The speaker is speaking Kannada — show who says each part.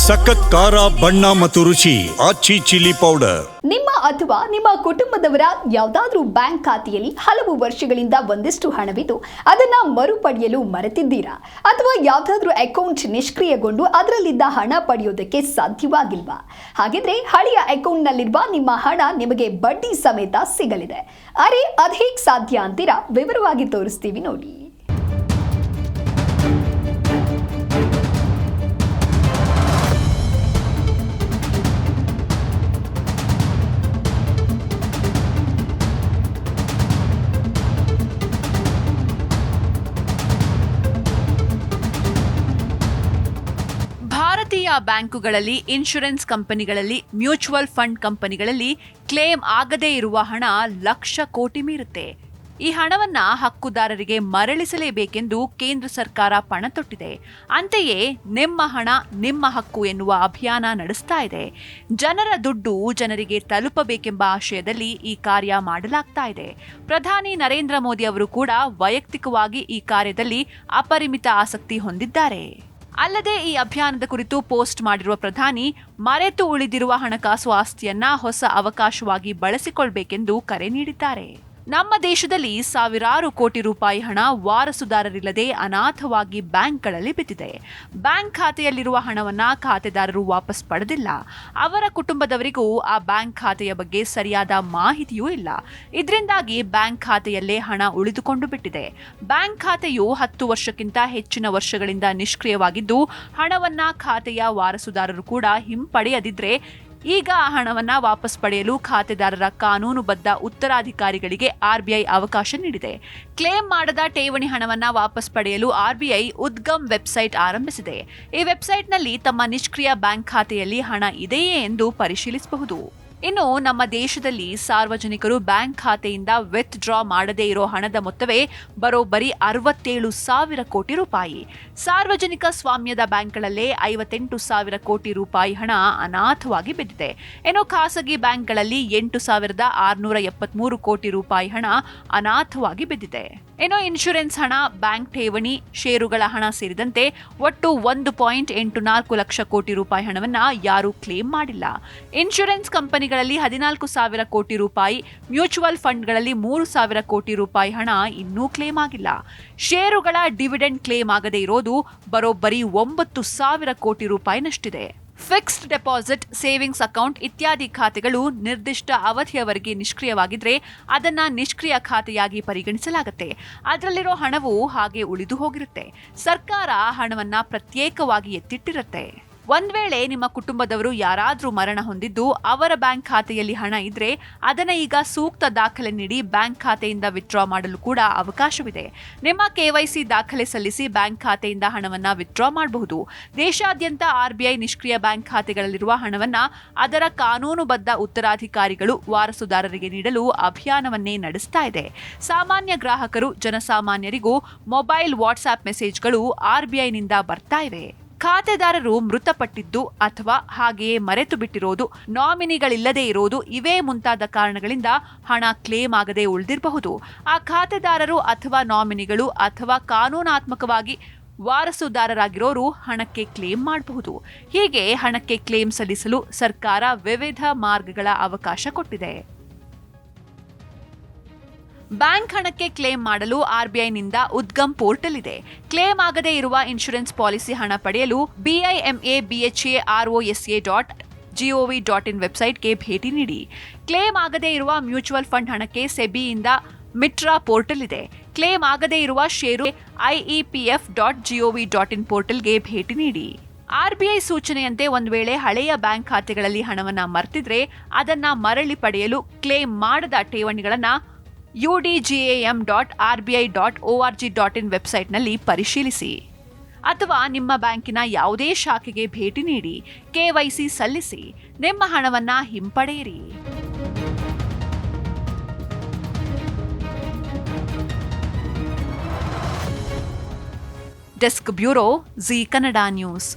Speaker 1: ಸಖತ್ ಖಾರ, ಬಣ್ಣ ಮತ್ತು ರುಚಿ ಆಚಿ ಚಿಲ್ಲಿ ಪೌಡರ್.
Speaker 2: ನಿಮ್ಮ ಅಥವಾ ನಿಮ್ಮ ಕುಟುಂಬದವರ ಯಾವುದಾದ್ರೂ ಬ್ಯಾಂಕ್ ಖಾತೆಯಲ್ಲಿ ಹಲವು ವರ್ಷಗಳಿಂದ ಒಂದಿಷ್ಟು ಹಣವಿದ್ದು ಅದನ್ನ ಮರುಪಡೆಯಲು ಮರೆತಿದ್ದೀರಾ? ಅಥವಾ ಯಾವುದಾದ್ರೂ ಅಕೌಂಟ್ ನಿಷ್ಕ್ರಿಯಗೊಂಡು ಅದರಲ್ಲಿದ್ದ ಹಣ ಪಡೆಯೋದಕ್ಕೆ ಸಾಧ್ಯವಾಗಿಲ್ವಾ? ಹಾಗಿದ್ರೆ ಹಳೆಯ ಅಕೌಂಟ್ನಲ್ಲಿರುವ ನಿಮ್ಮ ಹಣ ನಿಮಗೆ ಬಡ್ಡಿ ಸಮೇತ ಸಿಗಲಿದೆ. ಅರೆ, ಅದು ಹೇಗೆ ಸಾಧ್ಯ ಅಂತೀರಾ? ವಿವರವಾಗಿ ತೋರಿಸ್ತೀವಿ ನೋಡಿ.
Speaker 3: ಭಾರತೀಯ ಬ್ಯಾಂಕುಗಳಲ್ಲಿ, ಇನ್ಶೂರೆನ್ಸ್ ಕಂಪನಿಗಳಲ್ಲಿ, ಮ್ಯೂಚುವಲ್ ಫಂಡ್ ಕಂಪನಿಗಳಲ್ಲಿ ಕ್ಲೇಮ್ ಆಗದೇ ಇರುವ ಹಣ ಲಕ್ಷ ಕೋಟಿ ಮೀರುತ್ತೆ. ಈ ಹಣವನ್ನ ಹಕ್ಕುದಾರರಿಗೆ ಮರಳಿಸಲೇಬೇಕೆಂದು ಕೇಂದ್ರ ಸರ್ಕಾರ ಪಣ ತೊಟ್ಟಿದೆ. ಅಂತೆಯೇ ನಿಮ್ಮ ಹಣ ನಿಮ್ಮ ಹಕ್ಕು ಎನ್ನುವ ಅಭಿಯಾನ ನಡೆಸ್ತಾ ಇದೆ. ಜನರ ದುಡ್ಡು ಜನರಿಗೆ ತಲುಪಬೇಕೆಂಬ ಆಶಯದಲ್ಲಿ ಈ ಕಾರ್ಯ ಮಾಡಲಾಗ್ತಾ ಇದೆ. ಪ್ರಧಾನಿ ನರೇಂದ್ರ ಮೋದಿ ಅವರು ಕೂಡ ವೈಯಕ್ತಿಕವಾಗಿ ಈ ಕಾರ್ಯದಲ್ಲಿ ಅಪರಿಮಿತ ಆಸಕ್ತಿ ಹೊಂದಿದ್ದಾರೆ. ಅಲ್ಲದೆ ಈ ಅಭಿಯಾನದ ಕುರಿತು ಪೋಸ್ಟ್ ಮಾಡಿರುವ ಪ್ರಧಾನಿ, ಮರೆತು ಉಳಿದಿರುವ ಹಣಕಾಸು ಆಸ್ತಿಯನ್ನ ಹೊಸ ಅವಕಾಶವಾಗಿ ಬಳಸಿಕೊಳ್ಬೇಕೆಂದು ಕರೆ ನೀಡಿದ್ದಾರೆ. ನಮ್ಮ ದೇಶದಲ್ಲಿ ಸಾವಿರಾರು ಕೋಟಿ ರೂಪಾಯಿ ಹಣ ವಾರಸುದಾರರಿಲ್ಲದೆ ಅನಾಥವಾಗಿ ಬ್ಯಾಂಕ್ಗಳಲ್ಲಿ ಬಿದ್ದಿದೆ. ಬ್ಯಾಂಕ್ ಖಾತೆಯಲ್ಲಿರುವ ಹಣವನ್ನ ಖಾತೆದಾರರು ವಾಪಸ್ ಪಡೆದಿಲ್ಲ. ಅವರ ಕುಟುಂಬದವರಿಗೂ ಆ ಬ್ಯಾಂಕ್ ಖಾತೆಯ ಬಗ್ಗೆ ಸರಿಯಾದ ಮಾಹಿತಿಯೂ ಇಲ್ಲ. ಇದರಿಂದಾಗಿ ಬ್ಯಾಂಕ್ ಖಾತೆಯಲ್ಲೇ ಹಣ ಉಳಿದುಕೊಂಡು ಬಿಟ್ಟಿದೆ. ಬ್ಯಾಂಕ್ ಖಾತೆಯು 10 ವರ್ಷಕ್ಕಿಂತ ಹೆಚ್ಚಿನ ವರ್ಷಗಳಿಂದ ನಿಷ್ಕ್ರಿಯವಾಗಿದ್ದು, ಹಣವನ್ನ ಖಾತೆಯ ವಾರಸುದಾರರು ಕೂಡ ಹಿಂಪಡೆಯದಿದ್ರೆ ಈಗ ಆ ಹಣವನ್ನ ವಾಪಸ್ ಪಡೆಯಲು ಖಾತೆದಾರರ ಕಾನೂನುಬದ್ಧ ಉತ್ತರಾಧಿಕಾರಿಗಳಿಗೆ ಆರ್ಬಿಐ ಅವಕಾಶ ನೀಡಿದೆ. ಕ್ಲೇಮ್ ಮಾಡದ ಠೇವಣಿ ಹಣವನ್ನ ವಾಪಸ್ ಪಡೆಯಲು ಆರ್ಬಿಐ ಉದ್ಗಮ್ ವೆಬ್ಸೈಟ್ ಆರಂಭಿಸಿದೆ. ಈ ವೆಬ್ಸೈಟ್ನಲ್ಲಿ ತಮ್ಮ ನಿಷ್ಕ್ರಿಯ ಬ್ಯಾಂಕ್ ಖಾತೆಯಲ್ಲಿ ಹಣ ಇದೆಯೇ ಎಂದು ಪರಿಶೀಲಿಸಬಹುದು. ಇನ್ನು ನಮ್ಮ ದೇಶದಲ್ಲಿ ಸಾರ್ವಜನಿಕರು ಬ್ಯಾಂಕ್ ಖಾತೆಯಿಂದ ವಿತ್ಡ್ರಾ ಮಾಡದೇ ಇರೋ ಹಣದ ಮೊತ್ತವೇ ಬರೋಬ್ಬರಿ 67,000 ಕೋಟಿ ರೂಪಾಯಿ. ಸಾರ್ವಜನಿಕ ಸ್ವಾಮ್ಯದ ಬ್ಯಾಂಕ್ಗಳಲ್ಲೇ 58,000 ಕೋಟಿ ರೂಪಾಯಿ ಹಣ ಅನಾಥವಾಗಿ ಬಿದ್ದಿದೆ. ಇನ್ನು ಖಾಸಗಿ ಬ್ಯಾಂಕ್ಗಳಲ್ಲಿ 8,673 ಕೋಟಿ ರೂಪಾಯಿ ಹಣ ಅನಾಥವಾಗಿ ಬಿದ್ದಿದೆ. ಇನ್ನು ಇನ್ಶೂರೆನ್ಸ್ ಹಣ, ಬ್ಯಾಂಕ್ ಠೇವಣಿ, ಷೇರುಗಳ ಹಣ ಸೇರಿದಂತೆ ಒಟ್ಟು 1.84 ಲಕ್ಷ ಕೋಟಿ ರೂಪಾಯಿ ಹಣವನ್ನ ಯಾರೂ ಕ್ಲೇಮ್ ಮಾಡಿಲ್ಲ. ಇನ್ಶೂರೆನ್ಸ್ ಕಂಪನಿಗಳಲ್ಲಿ 14,000 ಕೋಟಿ ರೂಪಾಯಿ, ಮ್ಯೂಚುವಲ್ ಫಂಡ್ಗಳಲ್ಲಿ 3,000 ಕೋಟಿ ರೂಪಾಯಿ ಹಣ ಇನ್ನೂ ಕ್ಲೇಮ್ ಆಗಿಲ್ಲ. ಷೇರುಗಳ ಡಿವಿಡೆಂಡ್ ಕ್ಲೇಮ್ ಆಗದೇ ಇರೋದು ಬರೋಬ್ಬರಿ 9,000 ಕೋಟಿ ರೂಪಾಯಿನಷ್ಟಿದೆ. ಫಿಕ್ಸ್ಡ್ ಡೆಪಾಸಿಟ್, ಸೇವಿಂಗ್ಸ್ ಅಕೌಂಟ್ ಇತ್ಯಾದಿ ಖಾತೆಗಳು ನಿರ್ದಿಷ್ಟ ಅವಧಿಯವರೆಗೆ ನಿಷ್ಕ್ರಿಯವಾಗಿದ್ರೆ ಅದನ್ನ ನಿಷ್ಕ್ರಿಯ ಖಾತೆಯಾಗಿ ಪರಿಗಣಿಸಲಾಗುತ್ತೆ. ಅದರಲ್ಲಿರೋ ಹಣವು ಹಾಗೆ ಉಳಿದು ಹೋಗಿರುತ್ತೆ. ಸರ್ಕಾರ ಹಣವನ್ನ ಪ್ರತ್ಯೇಕವಾಗಿ ಎತ್ತಿಟ್ಟಿರುತ್ತೆ. ಒಂದ್ ವೇಳೆ ನಿಮ್ಮ ಕುಟುಂಬದವರು ಯಾರಾದ್ರೂ ಮರಣ ಹೊಂದಿದ್ದು ಅವರ ಬ್ಯಾಂಕ್ ಖಾತೆಯಲ್ಲಿ ಹಣ ಇದ್ರೆ ಅದನ್ನ ಈಗ ಸೂಕ್ತ ದಾಖಲೆ ನೀಡಿ ಬ್ಯಾಂಕ್ ಖಾತೆಯಿಂದ ವಿತ್ಡ್ರಾ ಮಾಡಲು ಕೂಡ ಅವಕಾಶವಿದೆ. ನಿಮ್ಮ KYC ದಾಖಲೆ ಸಲ್ಲಿಸಿ ಬ್ಯಾಂಕ್ ಖಾತೆಯಿಂದ ಹಣವನ್ನ ವಿತ್ಡ್ರಾ ಮಾಡಬಹುದು. ದೇಶಾದ್ಯಂತ ಆರ್ಬಿಐ ನಿಷ್ಕ್ರಿಯ ಬ್ಯಾಂಕ್ ಖಾತೆಗಳಲ್ಲಿರುವ ಹಣವನ್ನ ಅದರ ಕಾನೂನುಬದ್ಧ ಉತ್ತರಾಧಿಕಾರಿಗಳು ವಾರಸುದಾರರಿಗೆ ನೀಡಲು ಅಭಿಯಾನವನ್ನೇ ನಡೆಸ್ತಾ ಇದೆ. ಸಾಮಾನ್ಯ ಗ್ರಾಹಕರು, ಜನಸಾಮಾನ್ಯರಿಗೂ ಮೊಬೈಲ್, ವಾಟ್ಸ್ಆಪ್ ಮೆಸೇಜ್ಗಳು ಆರ್ಬಿಐನಿಂದ ಬರ್ತಾ ಇವೆ. ಖಾತೆದಾರರು ಮೃತಪಟ್ಟಿದ್ದು ಅಥವಾ ಹಾಗೆಯೇ ಮರೆತು ಬಿಟ್ಟಿರೋದು, ನಾಮಿನಿಗಳಿಲ್ಲದೆ ಇರೋದು, ಇವೇ ಮುಂತಾದ ಕಾರಣಗಳಿಂದ ಹಣ ಕ್ಲೇಮ್ ಆಗದೆ ಉಳಿದಿರಬಹುದು. ಆ ಖಾತೆದಾರರು ಅಥವಾ ನಾಮಿನಿಗಳು ಅಥವಾ ಕಾನೂನಾತ್ಮಕವಾಗಿ ವಾರಸುದಾರರಾಗಿರೋರು ಹಣಕ್ಕೆ ಕ್ಲೇಮ್ ಮಾಡಬಹುದು. ಹೀಗೆ ಹಣಕ್ಕೆ ಕ್ಲೇಮ್ ಸಲ್ಲಿಸಲು ಸರ್ಕಾರ ವಿವಿಧ ಮಾರ್ಗಗಳ ಅವಕಾಶ ಕೊಟ್ಟಿದೆ. ಬ್ಯಾಂಕ್ ಹಣಕ್ಕೆ ಕ್ಲೇಮ್ ಮಾಡಲು ಆರ್ಬಿಐನಿಂದ ಉದ್ಗಮ್ ಪೋರ್ಟಲ್ ಇದೆ. ಕ್ಲೇಮ್ ಆಗದೇ ಇರುವ ಇನ್ಶೂರೆನ್ಸ್ ಪಾಲಿಸಿ ಹಣ ಪಡೆಯಲು BIMABHAROSA.gov.in ವೆಬ್ಸೈಟ್ಗೆ ಭೇಟಿ ನೀಡಿ. ಕ್ಲೇಮ್ ಆಗದೇ ಇರುವ ಮ್ಯೂಚುವಲ್ ಫಂಡ್ ಹಣಕ್ಕೆ ಸೆಬಿಯಿಂದ ಮಿಟ್ರಾ ಪೋರ್ಟಲ್ ಇದೆ. ಕ್ಲೇಮ್ ಆಗದೇ ಇರುವ ಷೇರು IEPF.gov.in ಪೋರ್ಟಲ್ಗೆ ಭೇಟಿ ನೀಡಿ. ಆರ್ಬಿಐ ಸೂಚನೆಯಂತೆ ಒಂದು ವೇಳೆ ಹಳೆಯ ಬ್ಯಾಂಕ್ ಖಾತೆಗಳಲ್ಲಿ ಹಣವನ್ನ ಮರ್ತಿದ್ರೆ ಅದನ್ನ ಮರಳಿ ಪಡೆಯಲು ಕ್ಲೇಮ್ ಮಾಡದ ಠೇವಣಿಗಳನ್ನ udgam.rbi.org.in ವೆಬ್ಸೈಟ್ನಲ್ಲಿ ಪರಿಶೀಲಿಸಿ. ಅಥವಾ ನಿಮ್ಮ ಬ್ಯಾಂಕಿನ ಯಾವುದೇ ಶಾಖೆಗೆ ಭೇಟಿ ನೀಡಿ KYC ಸಲ್ಲಿಸಿ. ನಿಮ್ಮ ಹಣವನ್ನ ಹಿಂಪಡೆಯಿರಿ. Desk bureau, Zee Kannada news.